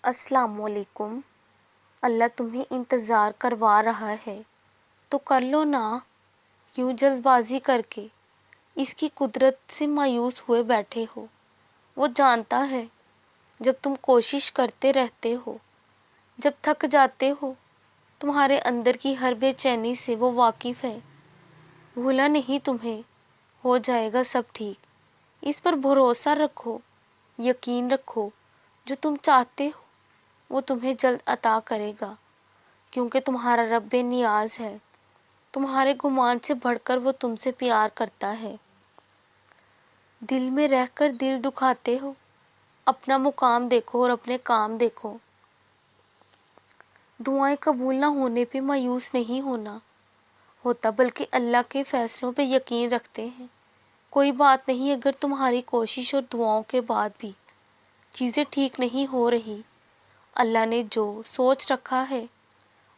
السلام علیکم۔ اللہ تمہیں انتظار کروا رہا ہے تو کر لو نا، کیوں جلد بازی کر کے اس کی قدرت سے مایوس ہوئے بیٹھے ہو؟ وہ جانتا ہے جب تم کوشش کرتے رہتے ہو، جب تھک جاتے ہو، تمہارے اندر کی ہر بے چینی سے وہ واقف ہے۔ بھولا نہیں تمہیں، ہو جائے گا سب ٹھیک۔ اس پر بھروسہ رکھو، یقین رکھو، جو تم چاہتے ہو وہ تمہیں جلد عطا کرے گا، کیونکہ تمہارا رب بے نیاز ہے۔ تمہارے گمان سے بڑھ کر وہ تم سے پیار کرتا ہے۔ دل میں رہ کر دل دکھاتے ہو، اپنا مقام دیکھو اور اپنے کام دیکھو۔ دعائیں قبول نہ ہونے پہ مایوس نہیں ہوتا، بلکہ اللہ کے فیصلوں پہ یقین رکھتے ہیں۔ کوئی بات نہیں اگر تمہاری کوشش اور دعاؤں کے بعد بھی چیزیں ٹھیک نہیں ہو رہی، اللہ نے جو سوچ رکھا ہے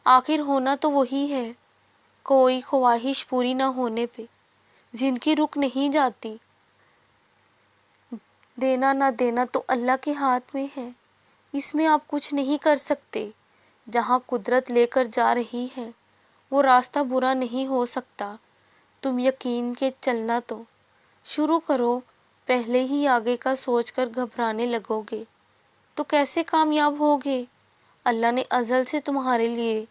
آخر ہونا تو وہی ہے۔ کوئی خواہش پوری نہ ہونے پہ زندگی رک نہیں جاتی۔ دینا نہ دینا تو اللہ کے ہاتھ میں ہے، اس میں آپ کچھ نہیں کر سکتے۔ جہاں قدرت لے کر جا رہی ہے وہ راستہ برا نہیں ہو سکتا۔ تم یقین کے چلنا تو شروع کرو، پہلے ہی آگے کا سوچ کر گھبرانے لگو گے تو کیسے کامیاب ہوگے؟ اللہ نے ازل سے تمہارے لیے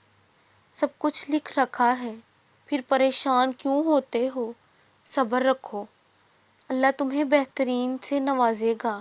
سب کچھ لکھ رکھا ہے، پھر پریشان کیوں ہوتے ہو؟ صبر رکھو، اللہ تمہیں بہترین سے نوازے گا۔